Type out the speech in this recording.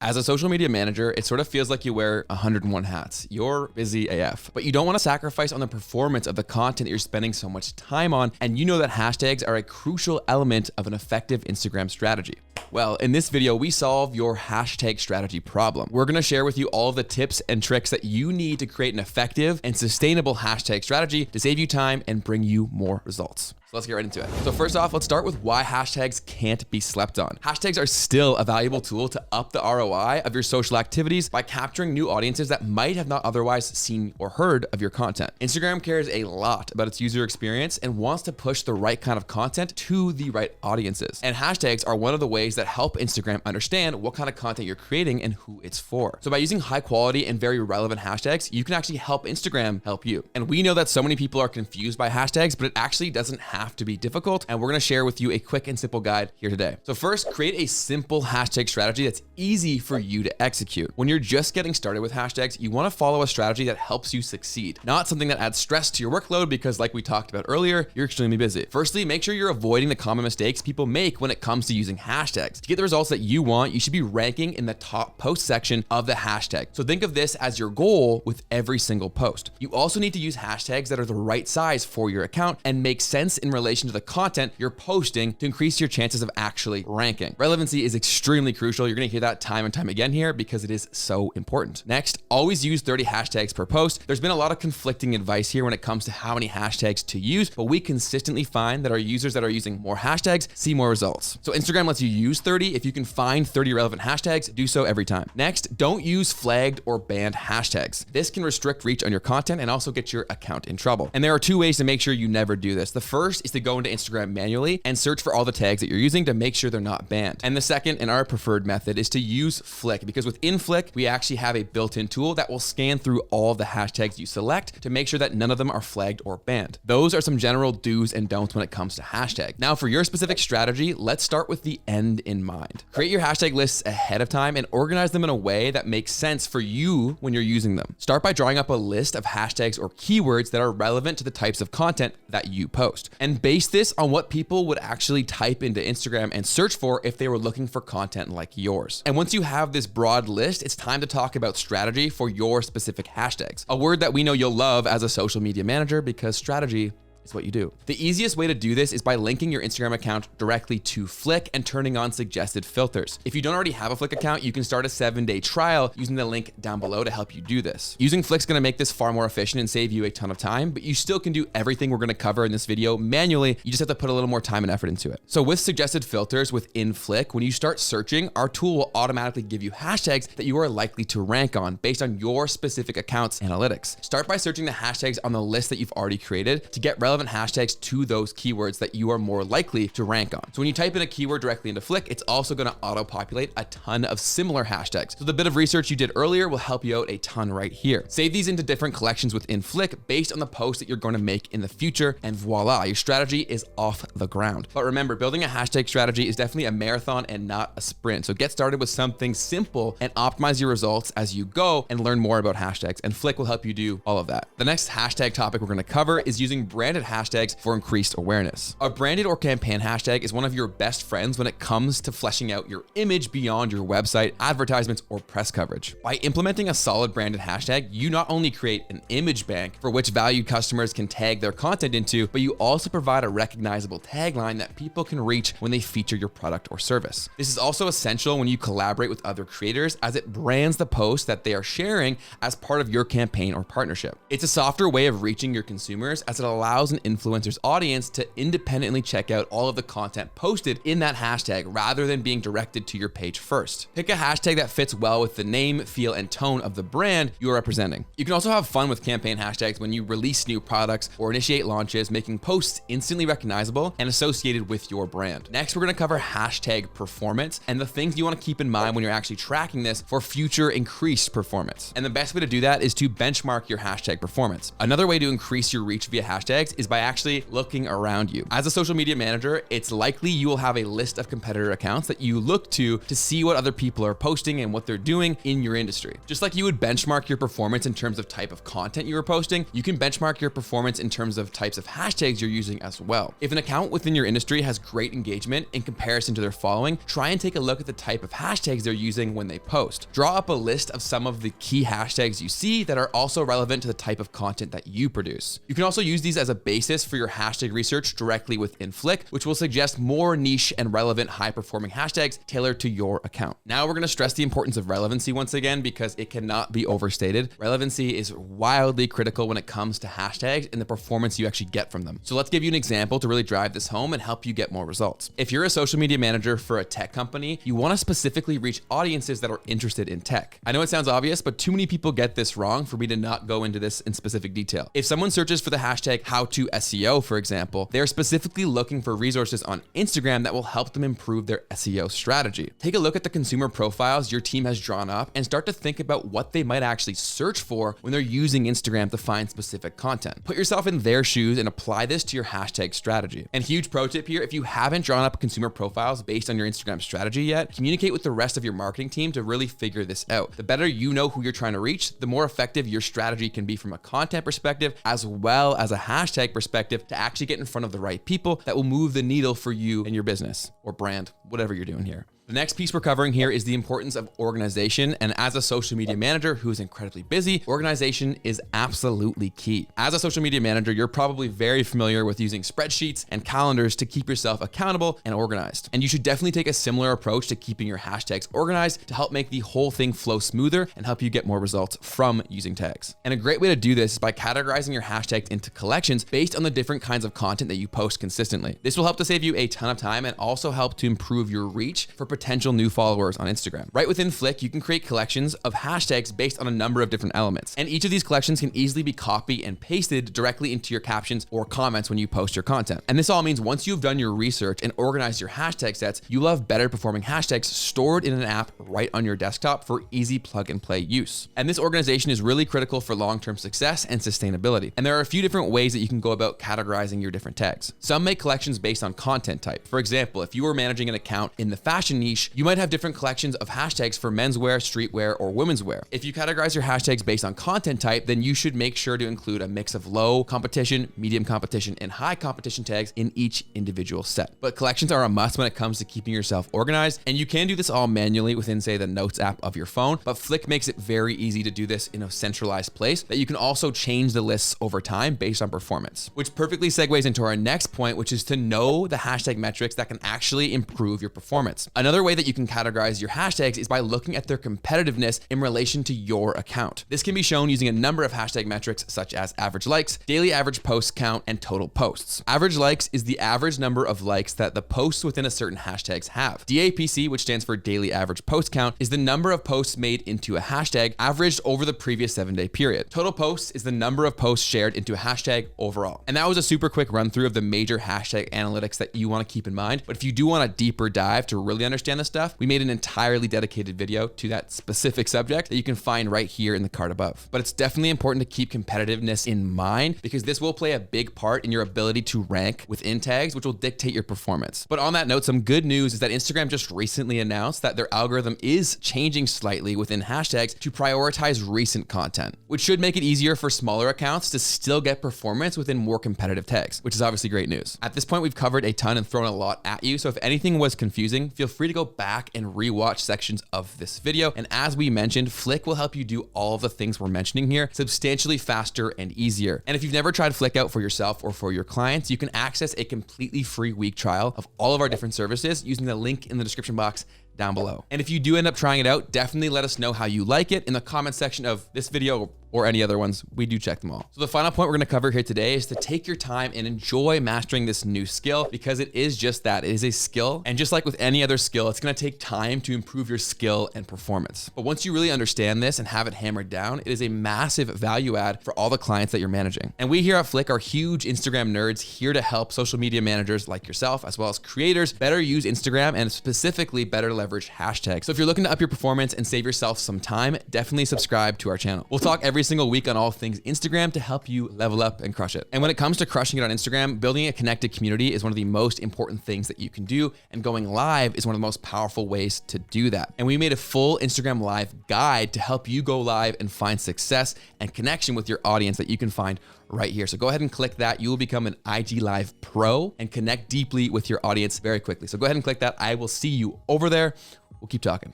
As a social media manager, it sort of feels like you wear 101 hats. You're busy AF, but you don't want to sacrifice on the performance of the content that you're spending so much time on, and you know that hashtags are a crucial element of an effective Instagram strategy. Well, in this video, we solve your hashtag strategy problem. We're going to share with you all of the tips and tricks that you need to create an effective and sustainable hashtag strategy to save you time and bring you more results. So let's get right into it. So first off, let's start with why hashtags can't be slept on. Hashtags are still a valuable tool to up the ROI of your social activities by capturing new audiences that might have not otherwise seen or heard of your content. Instagram cares a lot about its user experience and wants to push the right kind of content to the right audiences. And hashtags are one of the ways that help Instagram understand what kind of content you're creating and who it's for. So by using high quality and very relevant hashtags, you can actually help Instagram help you. And we know that so many people are confused by hashtags, but it actually doesn't have to be difficult. And we're going to share with you a quick and simple guide here today. So first, create a simple hashtag strategy that's easy for you to execute. When you're just getting started with hashtags, you want to follow a strategy that helps you succeed, not something that adds stress to your workload because, like we talked about earlier, you're extremely busy. Firstly, make sure you're avoiding the common mistakes people make when it comes to using hashtags. To get the results that you want, you should be ranking in the top post section of the hashtag. So think of this as your goal with every single post. You also need to use hashtags that are the right size for your account and make sense in relation to the content you're posting to increase your chances of actually ranking. Relevancy is extremely crucial. You're going to hear that time and time again here because it is so important. Next, always use 30 hashtags per post. There's been a lot of conflicting advice here when it comes to how many hashtags to use, but we consistently find that our users that are using more hashtags see more results. So Instagram lets you use 30. If you can find 30 relevant hashtags, do so every time. Next, don't use flagged or banned hashtags. This can restrict reach on your content and also get your account in trouble. And there are two ways to make sure you never do this. The first is to go into Instagram manually and search for all the tags that you're using to make sure they're not banned. And the second, and our preferred method, is to use Flick, because within Flick, we actually have a built-in tool that will scan through all of the hashtags you select to make sure that none of them are flagged or banned. Those are some general do's and don'ts when it comes to hashtag. Now, for your specific strategy, let's start with the end in mind. Create your hashtag lists ahead of time and organize them in a way that makes sense for you when you're using them. Start by drawing up a list of hashtags or keywords that are relevant to the types of content that you post, and base this on what people would actually type into Instagram and search for if they were looking for content like yours. And once you have this broad list, it's time to talk about strategy for your specific hashtags, a word that we know you'll love as a social media manager because strategy is what you do. The easiest way to do this is by linking your Instagram account directly to Flick and turning on suggested filters. If you don't already have a Flick account, you can start a 7-day trial using the link down below to help you do this. Using Flick's going to make this far more efficient and save you a ton of time, but you still can do everything we're going to cover in this video manually. You just have to put a little more time and effort into it. So with suggested filters within Flick, when you start searching, our tool will automatically give you hashtags that you are likely to rank on based on your specific account's analytics. Start by searching the hashtags on the list that you've already created to get relevant hashtags to those keywords that you are more likely to rank on. So when you type in a keyword directly into Flick, it's also going to auto-populate a ton of similar hashtags. So the bit of research you did earlier will help you out a ton right here. Save these into different collections within Flick based on the post that you're going to make in the future, and voila, your strategy is off the ground. But remember, building a hashtag strategy is definitely a marathon and not a sprint. So get started with something simple and optimize your results as you go and learn more about hashtags, and Flick will help you do all of that. The next hashtag topic we're going to cover is using branded hashtags for increased awareness. A branded or campaign hashtag is one of your best friends when it comes to fleshing out your image beyond your website, advertisements, or press coverage. By implementing a solid branded hashtag, you not only create an image bank for which valued customers can tag their content into, but you also provide a recognizable tagline that people can reach when they feature your product or service. This is also essential when you collaborate with other creators, as it brands the post that they are sharing as part of your campaign or partnership. It's a softer way of reaching your consumers, as it allows an influencer's audience to independently check out all of the content posted in that hashtag rather than being directed to your page first. Pick a hashtag that fits well with the name, feel, and tone of the brand you are representing. You can also have fun with campaign hashtags when you release new products or initiate launches, making posts instantly recognizable and associated with your brand. Next, we're going to cover hashtag performance and the things you want to keep in mind when you're actually tracking this for future increased performance. And the best way to do that is to benchmark your hashtag performance. Another way to increase your reach via hashtags is is by actually looking around you. As a social media manager, it's likely you will have a list of competitor accounts that you look to see what other people are posting and what they're doing in your industry. Just like you would benchmark your performance in terms of type of content you are posting, you can benchmark your performance in terms of types of hashtags you're using as well. If an account within your industry has great engagement in comparison to their following, try and take a look at the type of hashtags they're using when they post. Draw up a list of some of the key hashtags you see that are also relevant to the type of content that you produce. You can also use these as a basis for your hashtag research directly within Flick, which will suggest more niche and relevant high-performing hashtags tailored to your account. Now we're going to stress the importance of relevancy once again, because it cannot be overstated. Relevancy is wildly critical when it comes to hashtags and the performance you actually get from them. So let's give you an example to really drive this home and help you get more results. If you're a social media manager for a tech company, you want to specifically reach audiences that are interested in tech. I know it sounds obvious, but too many people get this wrong for me to not go into this in specific detail. If someone searches for the hashtag how to SEO, for example, they're specifically looking for resources on Instagram that will help them improve their SEO strategy. Take a look at the consumer profiles your team has drawn up and start to think about what they might actually search for when they're using Instagram to find specific content. Put yourself in their shoes and apply this to your hashtag strategy. And huge pro tip here, if you haven't drawn up consumer profiles based on your Instagram strategy yet, communicate with the rest of your marketing team to really figure this out. The better you know who you're trying to reach, the more effective your strategy can be from a content perspective, as well as a hashtag perspective, to actually get in front of the right people that will move the needle for you and your business or brand, whatever you're doing here. The next piece we're covering here is the importance of organization. And as a social media manager who is incredibly busy, organization is absolutely key. As a social media manager, you're probably very familiar with using spreadsheets and calendars to keep yourself accountable and organized. And you should definitely take a similar approach to keeping your hashtags organized to help make the whole thing flow smoother and help you get more results from using tags. And a great way to do this is by categorizing your hashtags into collections based on the different kinds of content that you post consistently. This will help to save you a ton of time and also help to improve your reach for potential new followers on Instagram. Right within Flick, you can create collections of hashtags based on a number of different elements. And each of these collections can easily be copied and pasted directly into your captions or comments when you post your content. And this all means once you've done your research and organized your hashtag sets, you'll have better performing hashtags stored in an app right on your desktop for easy plug and play use. And this organization is really critical for long-term success and sustainability. And there are a few different ways that you can go about categorizing your different tags. Some make collections based on content type. For example, if you were managing an account in the fashion niche, you might have different collections of hashtags for menswear, streetwear, or women's wear. If you categorize your hashtags based on content type, then you should make sure to include a mix of low competition, medium competition, and high competition tags in each individual set. But collections are a must when it comes to keeping yourself organized, and you can do this all manually within, say, the Notes app of your phone, but Flick makes it very easy to do this in a centralized place that you can also change the lists over time based on performance. Which perfectly segues into our next point, which is to know the hashtag metrics that can actually improve your performance. Another way that you can categorize your hashtags is by looking at their competitiveness in relation to your account. This can be shown using a number of hashtag metrics such as average likes, daily average post count, and total posts. Average likes is the average number of likes that the posts within a certain hashtags have. DAPC, which stands for daily average post count, is the number of posts made into a hashtag averaged over the previous 7-day period. Total posts is the number of posts shared into a hashtag overall. And that was a super quick run through of the major hashtag analytics that you want to keep in mind. But if you do want a deeper dive to really understand this stuff, we made an entirely dedicated video to that specific subject that you can find right here in the card above. But it's definitely important to keep competitiveness in mind because this will play a big part in your ability to rank within tags, which will dictate your performance. But on that note, some good news is that Instagram just recently announced that their algorithm is changing slightly within hashtags to prioritize recent content, which should make it easier for smaller accounts to still get performance within more competitive tags, which is obviously great news. At this point, we've covered a ton and thrown a lot at you. So if anything was confusing, feel free to go back and rewatch sections of this video. And as we mentioned, Flick will help you do all of the things we're mentioning here substantially faster and easier. And if you've never tried Flick out for yourself or for your clients, you can access a completely free week trial of all of our different services using the link in the description box down below. And if you do end up trying it out, definitely let us know how you like it in the comment section of this video or any other ones. We do check them all. So the final point we're gonna cover here today is to take your time and enjoy mastering this new skill because it is just that, it is a skill. And just like with any other skill, it's gonna take time to improve your skill and performance. But once you really understand this and have it hammered down, it is a massive value add for all the clients that you're managing. And we here at Flick are huge Instagram nerds here to help social media managers like yourself, as well as creators, better use Instagram and specifically better leverage hashtags. So if you're looking to up your performance and save yourself some time, definitely subscribe to our channel. We'll talk every every single week on all things Instagram to help you level up and crush it. And when it comes to crushing it on Instagram, building a connected community is one of the most important things that you can do. And going live is one of the most powerful ways to do that. And we made a full Instagram live guide to help you go live and find success and connection with your audience that you can find right here. So go ahead and click that. You will become an IG Live Pro and connect deeply with your audience very quickly. So go ahead and click that. I will see you over there. We'll keep talking.